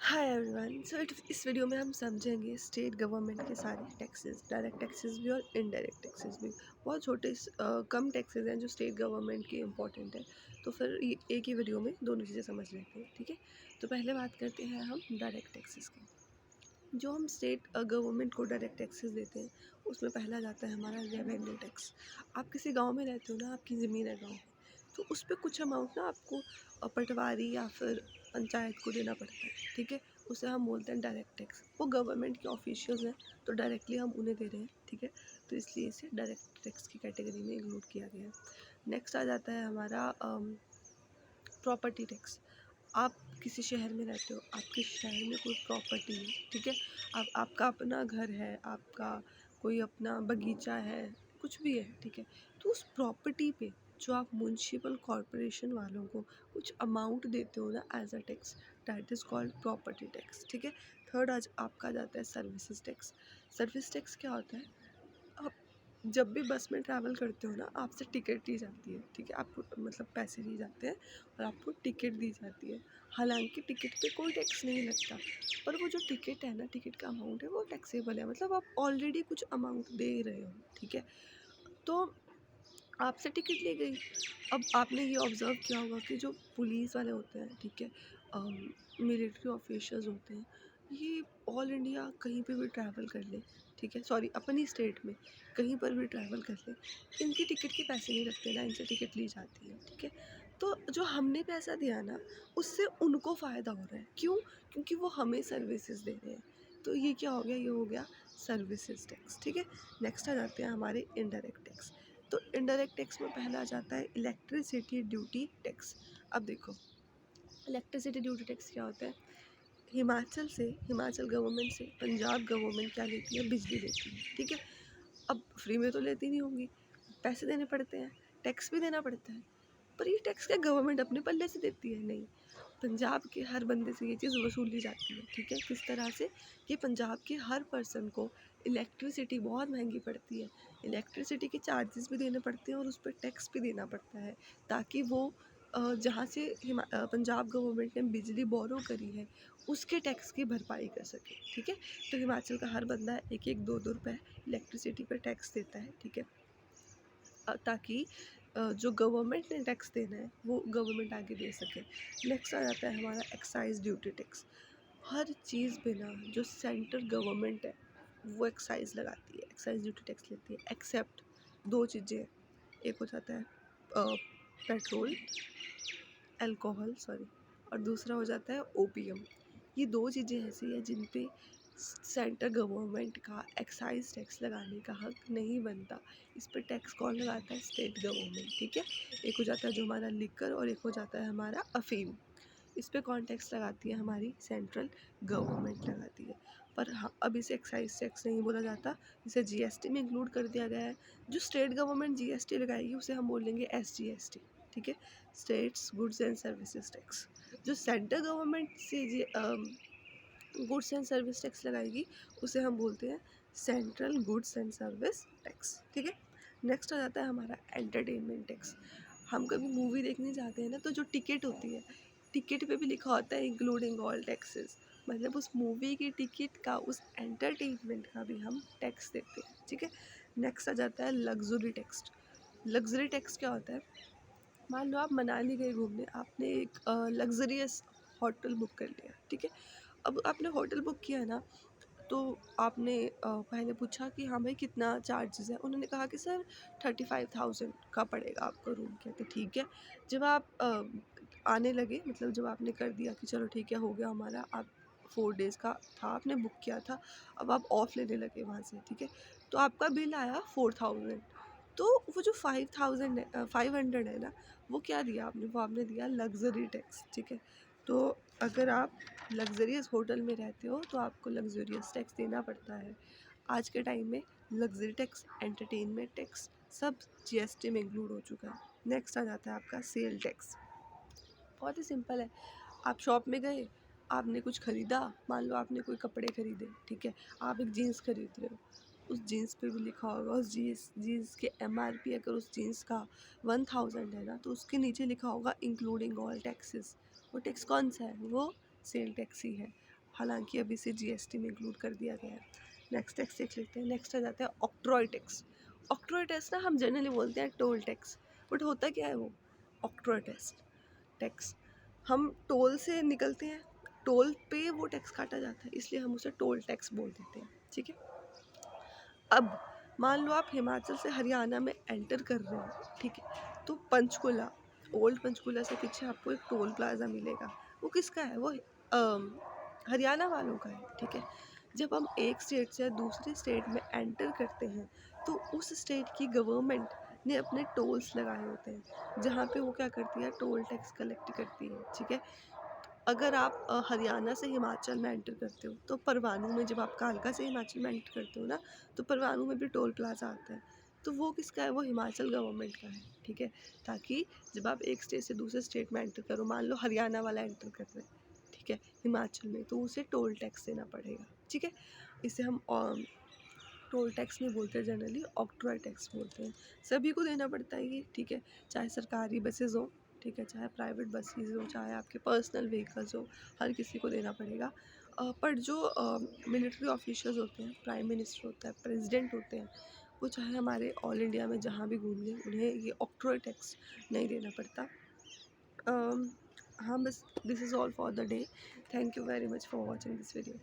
Hi everyone. इस video में हम समझेंगे स्टेट गवर्नमेंट के सारे टैक्सेस, डायरेक्ट टैक्सेस भी और इनडायरेक्ट टैक्सेस भी। बहुत छोटे कम टैक्सेस हैं जो स्टेट गवर्नमेंट के इम्पोर्टेंट है। तो फिर एक ही वीडियो में दोनों चीज़ें समझ लेते हैं, ठीक है। तो पहले बात करते हैं हम डायरेक्ट टैक्सेस की। जो हम स्टेट गवर्नमेंट को डायरेक्ट टैक्सेस देते हैं उसमें पहला जाता है हमारा रेवेन्यू टैक्स। आप किसी गांव में रहते हो ना, आपकी ज़मीन है गांव में, तो उस पर कुछ अमाउंट ना आपको पटवारी या फिर पंचायत को देना पड़ता है, ठीक है। उसे हम बोलते हैं डायरेक्ट टैक्स। वो गवर्नमेंट के ऑफिशियल्स हैं तो डायरेक्टली हम उन्हें दे रहे हैं, ठीक है। तो इसलिए इसे डायरेक्ट टैक्स की कैटेगरी में इंक्लूड किया गया है। नेक्स्ट आ जाता है हमारा प्रॉपर्टी टैक्स। आप किसी शहर में रहते हो, आपके शहर में कोई प्रॉपर्टी है, ठीक है। आपका अपना घर है, आपका कोई अपना बगीचा है, कुछ भी है, ठीक है। तो उस प्रॉपर्टी पे जो आप म्यूनसिपल कॉरपोरेशन वालों को कुछ अमाउंट देते हो ना as a tax, that is called property tax, ठीक है। थर्ड आज आपका जाता है सर्विसेज टैक्स। सर्विस टैक्स क्या होता है? आप जब भी बस में ट्रैवल करते हो ना, आपसे टिकट ली जाती है, ठीक है। आपको मतलब पैसे लिए जाते हैं और आपको टिकट दी जाती है। हालांकि टिकट पे कोई टैक्स नहीं लगता, पर वो जो टिकट है ना, टिकट का अमाउंट है वो टैक्सेबल है। मतलब आप ऑलरेडी कुछ अमाउंट दे रहे हो, ठीक है। तो आपसे टिकट ली गई। अब आपने ये ऑब्ज़र्व किया होगा कि जो पुलिस वाले होते हैं, ठीक है, मिलिट्री ऑफिसर्स होते हैं, ये ऑल इंडिया कहीं पे भी ट्रैवल कर ले, ठीक है, सॉरी अपनी स्टेट में कहीं पर भी ट्रैवल कर ले, इनकी टिकट के पैसे नहीं लगते ना, इनसे टिकट ली जाती है, ठीक है। तो जो हमने पैसा दिया ना, उससे उनको फ़ायदा हो रहा है। क्यों? क्योंकि वो हमें सर्विसेज दे रहे हैं। तो ये क्या हो गया? ये हो गया सर्विसेज टैक्स, ठीक है। नेक्स्ट आ जाते हैं हमारे इनडायरेक्ट टैक्स। तो इनडायरेक्ट टैक्स में पहला आ जाता है इलेक्ट्रिसिटी ड्यूटी टैक्स। अब देखो, इलेक्ट्रिसिटी ड्यूटी टैक्स क्या होता है? हिमाचल गवर्नमेंट से पंजाब गवर्नमेंट क्या लेती है? बिजली लेती है, ठीक है। अब फ्री में तो लेती नहीं होंगी, पैसे देने पड़ते हैं, टैक्स भी देना पड़ता है। पर ये टैक्स क्या गवर्नमेंट अपने पल्ले से देती है? नहीं, पंजाब के हर बंदे से ये चीज़ वसूली जाती है, ठीक है। किस तरह से? कि पंजाब के हर पर्सन को इलेक्ट्रिसिटी बहुत महंगी पड़ती है, इलेक्ट्रिसिटी के चार्जेस भी देने पड़ते हैं और उस पर टैक्स भी देना पड़ता है, ताकि वो जहाँ से पंजाब गवर्नमेंट ने बिजली बोरो करी है उसके टैक्स की भरपाई कर सके, ठीक है। तो हिमाचल का हर बंदा एक एक दो दो रुपये इलेक्ट्रिसिटी पर टैक्स देता है, ठीक है। ताकि जो गवर्नमेंट ने टैक्स देना है वो गवर्नमेंट आगे दे सके। नेक्स्ट आ जाता है हमारा एक्साइज ड्यूटी टैक्स। हर चीज़ पे ना जो सेंट्रल गवर्नमेंट है वो एक्साइज लगाती है, एक्साइज ड्यूटी टैक्स लेती है, एक्सेप्ट दो चीज़ें। एक हो जाता है पेट्रोल, अल्कोहल सॉरी, और दूसरा हो जाता है ओपीएम। ये दो चीज़ें ऐसी हैं जिन पे सेंट्रल गवर्नमेंट का एक्साइज टैक्स लगाने का हक नहीं बनता। इस पर टैक्स कौन लगाता है? स्टेट गवर्नमेंट, ठीक है। एक हो जाता है जो हमारा लिकर और एक हो जाता है हमारा अफीम। इस पे कौन टैक्स लगाती है? हमारी सेंट्रल गवर्नमेंट लगाती है। पर हाँ, अब इसे एक्साइज टैक्स नहीं बोला जाता, इसे जीएसटी में इंक्लूड कर दिया गया है। जो स्टेट गवर्नमेंट जीएसटी लगाएगी उसे हम बोलेंगे एसजीएसटी, ठीक है, states goods and services tax. जो सेंट्रल गवर्नमेंट से गुड्स एंड सर्विस टैक्स लगाएगी उसे हम बोलते हैं central goods and service tax, ठीक है। नेक्स्ट आ जाता है हमारा एंटरटेनमेंट टैक्स। हम कभी मूवी देखने जाते हैं ना, तो जो टिकट होती है, टिकट पे भी लिखा होता है इंक्लूडिंग ऑल टैक्सेस। मतलब उस मूवी की टिकट का, उस एंटरटेनमेंट का भी हम टैक्स देते हैं, ठीक है। नेक्स्ट आ जाता है लग्जरी टैक्स। लग्जरी टैक्स क्या होता है? मान लो आप मनाली गए घूमने, आपने एक लग्जरियस होटल बुक कर लिया, ठीक है। अब आपने होटल बुक किया है ना, तो आपने पहले पूछा कि हाँ भाई कितना चार्जेस है। उन्होंने कहा कि सर 35,000 का पड़ेगा आपको रूम। कहते ठीक है। जब आप आने लगे, मतलब जब आपने कर दिया कि चलो ठीक है हो गया हमारा, आप 4 डेज़ का था आपने बुक किया था, अब आप ऑफ लेने लगे वहाँ से, ठीक है। तो आपका बिल आया 4,000। तो वो जो 5,000 है 500 है ना, वो क्या दिया आपने? वो आपने दिया लग्जरी टैक्स, ठीक है। तो अगर आप लग्जरियस होटल में रहते हो तो आपको लग्जरियस टैक्स देना पड़ता है। आज के टाइम में लग्जरी टैक्स, एंटरटेनमेंट टैक्स सब जीएसटी में इंक्लूड हो चुका है। नेक्स्ट आ जाता है आपका सेल टैक्स। बहुत ही सिंपल है। आप शॉप में गए, आपने कुछ ख़रीदा, मान लो आपने कोई कपड़े ख़रीदे, ठीक है। आप एक जीन्स खरीद रहे हो, उस जीन्स पे भी लिखा होगा, उस जीन्स के एमआरपी अगर उस जीन्स का 1000 है ना, तो उसके नीचे लिखा होगा इंक्लूडिंग ऑल टैक्सेस। वो टैक्स कौन सा है? वो सेल टैक्स ही है। हालांकि अभी से जीएसटी में इंक्लूड कर दिया गया है। नेक्स्ट टैक्स देख लेते हैं। नेक्स्ट आ जाता है ऑक्ट्रॉय टैक्स। ऑक्ट्रॉय टैक्स ना हम जनरली बोलते हैं टोल टैक्स, बट होता क्या है वो ऑक्ट्रॉय टैक्स। हम टोल से निकलते हैं, टोल पे वो टैक्स काटा जाता है, इसलिए हम उसे टोल टैक्स बोल देते हैं। ठीक है, अब मान लो आप हिमाचल से हरियाणा में एंटर कर रहे हो, ठीक है, तो पंचकुला, ओल्ड पंचकुला से पीछे आपको एक टोल प्लाजा मिलेगा। वो किसका है? वो हरियाणा वालों का है। ठीक है, जब हम एक स्टेट से दूसरे स्टेट में एंटर करते हैं तो उस स्टेट की गवर्नमेंट ने अपने टोल्स लगाए होते हैं, जहाँ पे वो क्या करती है, टोल टैक्स कलेक्ट करती है। ठीक है, अगर आप हरियाणा से हिमाचल में एंटर करते हो तो परवाणू में, जब आप कालका से हिमाचल में एंटर करते हो ना, तो परवाणू में भी टोल प्लाजा आता है। तो वो किसका है? वो हिमाचल गवर्नमेंट का है। ठीक है, ताकि जब आप एक स्टेट से दूसरे स्टेट में एंटर करो, मान लो हरियाणा वाला एंटर कर रहे हैं, ठीक है, हिमाचल में, तो उसे टोल टैक्स देना पड़ेगा। ठीक है, इसे हम टोल टैक्स नहीं बोलते, जनरली ऑक्ट्रॉय टैक्स बोलते हैं। सभी को देना पड़ता है ये। ठीक है, चाहे सरकारी बसेज हो, ठीक है, चाहे प्राइवेट बसेज हो, चाहे आपके पर्सनल व्हीकल्स हो, हर किसी को देना पड़ेगा। पर जो मिलिट्री ऑफिशियल्स होते हैं, प्राइम मिनिस्टर होता है, प्रेसिडेंट होते हैं, वो चाहे हमारे ऑल इंडिया में जहाँ भी घूम लें, उन्हें ये ऑक्ट्रॉय टैक्स नहीं देना पड़ता। हाँ, बस this is all for the day. Thank you very much for watching this video.